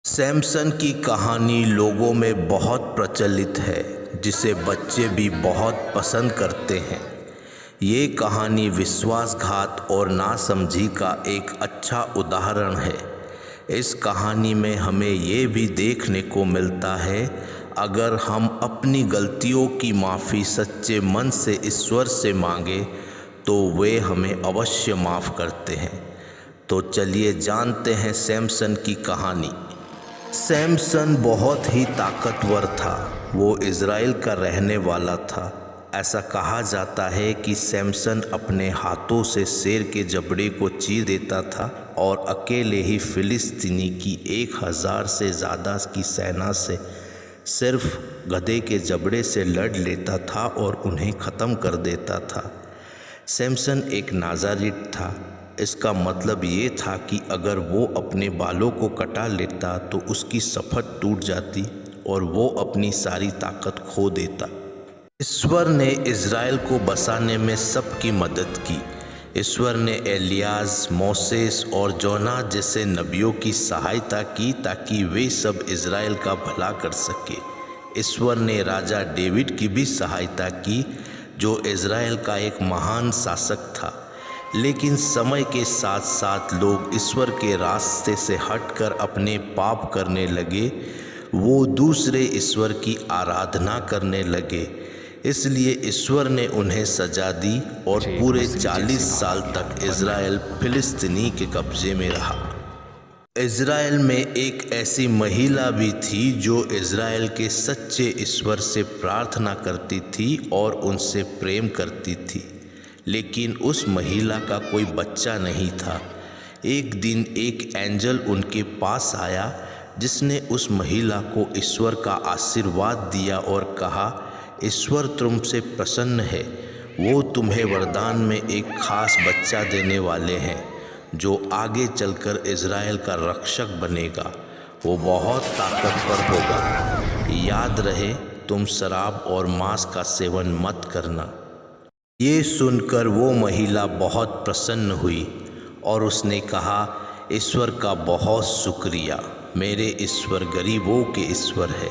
सैमसन की कहानी लोगों में बहुत प्रचलित है, जिसे बच्चे भी बहुत पसंद करते हैं। ये कहानी विश्वासघात और नासमझी का एक अच्छा उदाहरण है। इस कहानी में हमें ये भी देखने को मिलता है, अगर हम अपनी गलतियों की माफ़ी सच्चे मन से ईश्वर से मांगे तो वे हमें अवश्य माफ़ करते हैं। तो चलिए जानते हैं सैमसन की कहानी। सैमसन बहुत ही ताकतवर था। वो इज़राइल का रहने वाला था। ऐसा कहा जाता है कि सैमसन अपने हाथों से शेर के जबड़े को चीर देता था और अकेले ही फिलिस्तीनी की 1000 से ज़्यादा की सेना से सिर्फ गधे के जबड़े से लड़ लेता था और उन्हें ख़त्म कर देता था। सैमसन एक नाज़ारित था। इसका मतलब ये था कि अगर वो अपने बालों को कटा लेता तो उसकी शपथ टूट जाती और वो अपनी सारी ताकत खो देता। ईश्वर ने इज़राइल को बसाने में सबकी मदद की। ईश्वर ने एलियास, मोसेस और जोना जैसे नबियों की सहायता की ताकि वे सब इज़राइल का भला कर सके। ईश्वर ने राजा डेविड की भी सहायता की, जो इज़राइल का एक महान शासक था। लेकिन समय के साथ साथ लोग ईश्वर के रास्ते से हटकर अपने पाप करने लगे। वो दूसरे ईश्वर की आराधना करने लगे। इसलिए ईश्वर ने उन्हें सजा दी और पूरे 40 साल तक इज़राइल फिलिस्तीनी के कब्जे में रहा। इज़राइल में एक ऐसी महिला भी थी जो इज़राइल के सच्चे ईश्वर से प्रार्थना करती थी और उनसे प्रेम करती थी, लेकिन उस महिला का कोई बच्चा नहीं था। एक दिन एक एंजल उनके पास आया, जिसने उस महिला को ईश्वर का आशीर्वाद दिया और कहा, ईश्वर तुमसे प्रसन्न है। वो तुम्हें वरदान में एक खास बच्चा देने वाले हैं, जो आगे चलकर इज़राइल का रक्षक बनेगा। वो बहुत ताकतवर होगा। याद रहे, तुम शराब और मांस का सेवन मत करना। ये सुनकर वो महिला बहुत प्रसन्न हुई और उसने कहा, ईश्वर का बहुत शुक्रिया, मेरे ईश्वर गरीबों के ईश्वर है।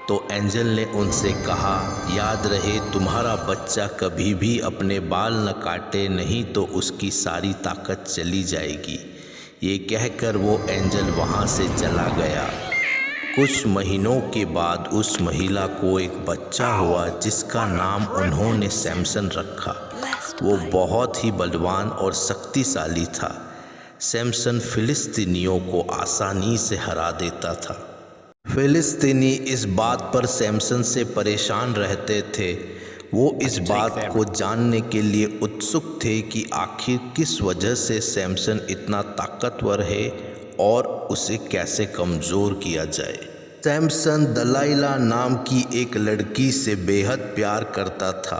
तो एंजल ने उनसे कहा, याद रहे, तुम्हारा बच्चा कभी भी अपने बाल न काटे, नहीं तो उसकी सारी ताकत चली जाएगी। ये कहकर वो एंजल वहाँ से चला गया। कुछ महीनों के बाद उस महिला को एक बच्चा हुआ, जिसका नाम उन्होंने सैमसन रखा। वो बहुत ही बलवान और शक्तिशाली था। सैमसन फिलिस्तीनियों को आसानी से हरा देता था। फिलिस्तीनी इस बात पर सैमसन से परेशान रहते थे। वो इस बात को जानने के लिए उत्सुक थे कि आखिर किस वजह से सैमसन इतना ताकतवर है और उसे कैसे कमज़ोर किया जाए। सैमसन दलाइला नाम की एक लड़की से बेहद प्यार करता था।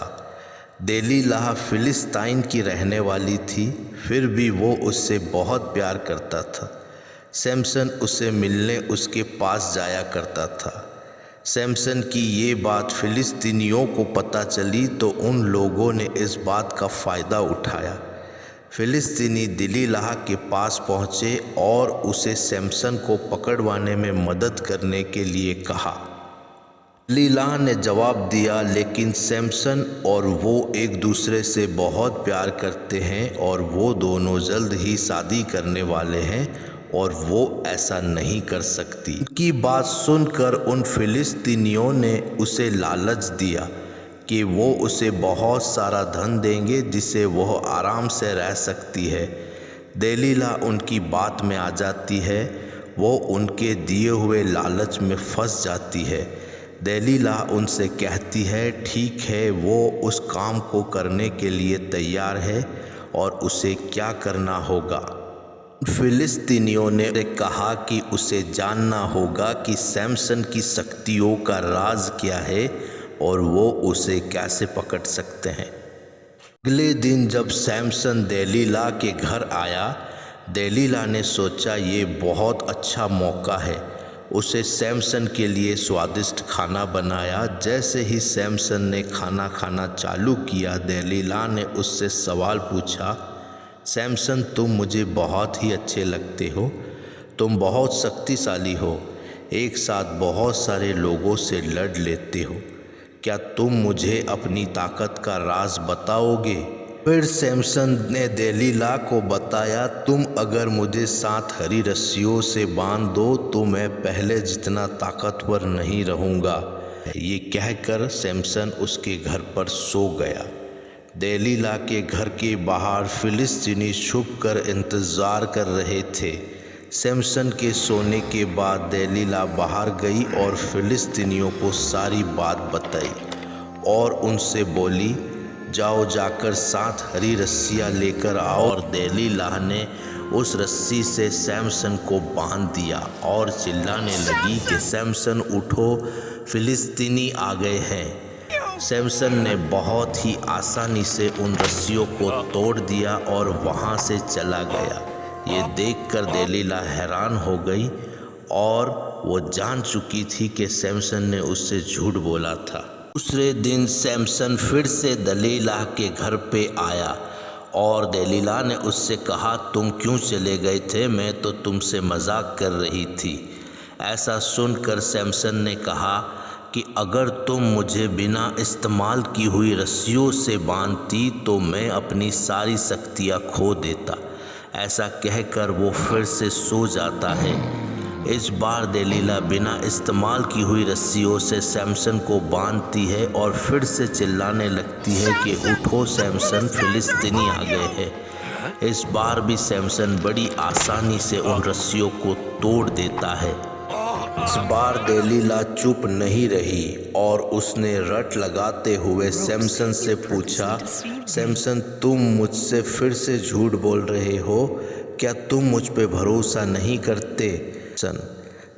देलीलाह फिलिस्तीन की रहने वाली थी, फिर भी वो उससे बहुत प्यार करता था। सैमसन उसे मिलने उसके पास जाया करता था। सैमसन की ये बात फिलिस्तीनियों को पता चली तो उन लोगों ने इस बात का फ़ायदा उठाया। फिलिस्तीनी दिलीलाह के पास पहुँचे और उसे सैमसन को पकड़वाने में मदद करने के लिए कहा। दिलीलाह ने जवाब दिया, लेकिन सैमसन और वो एक दूसरे से बहुत प्यार करते हैं और वो दोनों जल्द ही शादी करने वाले हैं और वो ऐसा नहीं कर सकती। उनकी बात सुनकर उन फिलिस्तीनियों ने उसे लालच दिया कि वो उसे बहुत सारा धन देंगे, जिसे वह आराम से रह सकती है। देलीला उनकी बात में आ जाती है। वो उनके दिए हुए लालच में फंस जाती है। देलीला उनसे कहती है, ठीक है, वो उस काम को करने के लिए तैयार है और उसे क्या करना होगा। फिलिस्तीनियों ने कहा कि उसे जानना होगा कि सैमसन की शक्तियों का राज क्या है और वो उसे कैसे पकड़ सकते हैं। अगले दिन जब सैमसन देलीला के घर आया, देलीला ने सोचा ये बहुत अच्छा मौका है। उसे सैमसन के लिए स्वादिष्ट खाना बनाया। जैसे ही सैमसन ने खाना खाना चालू किया, देलीला ने उससे सवाल पूछा, सैमसन, तुम मुझे बहुत ही अच्छे लगते हो, तुम बहुत शक्तिशाली हो, एक साथ बहुत सारे लोगों से लड़ लेते हो। क्या तुम मुझे अपनी ताकत का राज बताओगे? फिर सैमसन ने देलीला को बताया, तुम अगर मुझे 7 हरी रस्सियों से बांध दो तो मैं पहले जितना ताकतवर नहीं रहूँगा। ये कहकर सैमसन उसके घर पर सो गया। देलीला के घर के बाहर फिलिस्तीनी छुपकर इंतज़ार कर रहे थे। सैमसन के सोने के बाद देलीला बाहर गई और फिलिस्तीनियों को सारी बात बताई और उनसे बोली, जाओ जाकर 7 हरी रस्सियाँ लेकर आओ। और देलीला ने उस रस्सी से सैमसन को बांध दिया और चिल्लाने लगी कि सैमसन उठो, फिलिस्तीनी आ गए हैं। सैमसन ने बहुत ही आसानी से उन रस्सियों को तोड़ दिया और वहाँ से चला गया। ये देखकर देलीला हैरान हो गई और वो जान चुकी थी कि सैमसन ने उससे झूठ बोला था। दूसरे दिन सैमसन फिर से देलीला के घर पे आया और देलीला ने उससे कहा, तुम क्यों चले गए थे? मैं तो तुमसे मजाक कर रही थी। ऐसा सुनकर सैमसन ने कहा कि अगर तुम मुझे बिना इस्तेमाल की हुई रस्सियों से बांधती तो मैं अपनी सारी शक्तियाँ खो देता। ऐसा कहकर वो फिर से सो जाता है। इस बार देलीला बिना इस्तेमाल की हुई रस्सियों से सैमसन को बांधती है और फिर से चिल्लाने लगती है कि उठो सैमसन, फिलिस्तीनी आ गए हैं। इस बार भी सैमसन बड़ी आसानी से उन रस्सियों को तोड़ देता है। इस बार देलीला चुप नहीं रही और उसने रट लगाते हुए सैमसन से पूछा, सैमसन तुम मुझसे फिर से झूठ बोल रहे हो, क्या तुम मुझ पे भरोसा नहीं करते?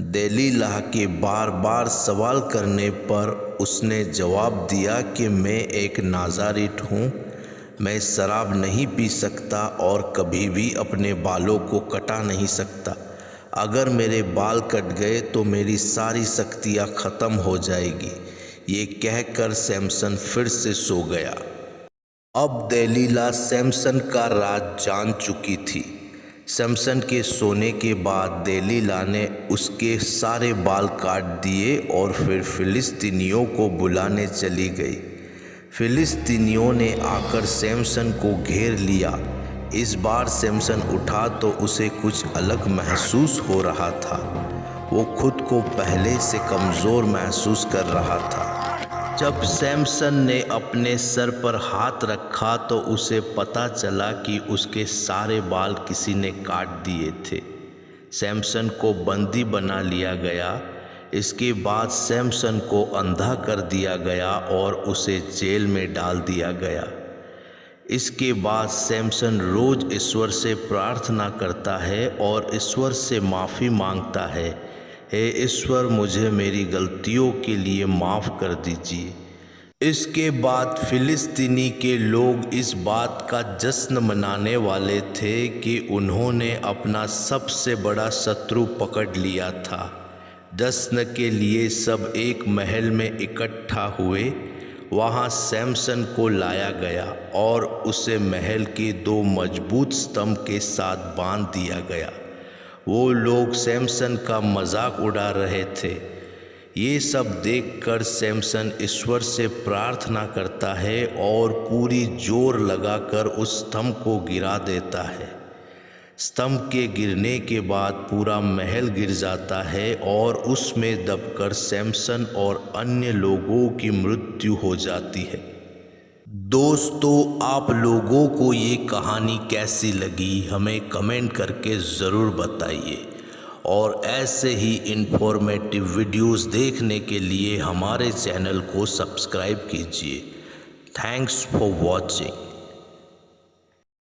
देलीला के बार बार सवाल करने पर उसने जवाब दिया कि मैं एक नाज़ारित हूँ, मैं शराब नहीं पी सकता और कभी भी अपने बालों को कटा नहीं सकता। अगर मेरे बाल कट गए तो मेरी सारी शक्तियाँ ख़त्म हो जाएगी। ये कहकर सैमसन फिर से सो गया। अब देलीला सैमसन का राज जान चुकी थी। सैमसन के सोने के बाद देलीला ने उसके सारे बाल काट दिए और फिर फिलिस्तीनियों को बुलाने चली गई। फिलिस्तीनियों ने आकर सैमसन को घेर लिया। इस बार सैमसन उठा तो उसे कुछ अलग महसूस हो रहा था। वो खुद को पहले से कमज़ोर महसूस कर रहा था। जब सैमसन ने अपने सर पर हाथ रखा तो उसे पता चला कि उसके सारे बाल किसी ने काट दिए थे। सैमसन को बंदी बना लिया गया। इसके बाद सैमसन को अंधा कर दिया गया और उसे जेल में डाल दिया गया। इसके बाद सैमसन रोज़ ईश्वर से प्रार्थना करता है और ईश्वर से माफ़ी मांगता है, हे ईश्वर मुझे मेरी गलतियों के लिए माफ़ कर दीजिए। इसके बाद फिलिस्तीनी के लोग इस बात का जश्न मनाने वाले थे कि उन्होंने अपना सबसे बड़ा शत्रु पकड़ लिया था। जश्न के लिए सब एक महल में इकट्ठा हुए। वहाँ सैमसन को लाया गया और उसे महल के 2 मजबूत स्तंभ के साथ बांध दिया गया। वो लोग सैमसन का मजाक उड़ा रहे थे। ये सब देखकर सैमसन ईश्वर से प्रार्थना करता है और पूरी जोर लगाकर उस स्तंभ को गिरा देता है। स्तंभ के गिरने के बाद पूरा महल गिर जाता है और उसमें दबकर सैमसन और अन्य लोगों की मृत्यु हो जाती है। दोस्तों, आप लोगों को ये कहानी कैसी लगी हमें कमेंट करके ज़रूर बताइए और ऐसे ही इन्फॉर्मेटिव वीडियोस देखने के लिए हमारे चैनल को सब्सक्राइब कीजिए। Thanks for watching.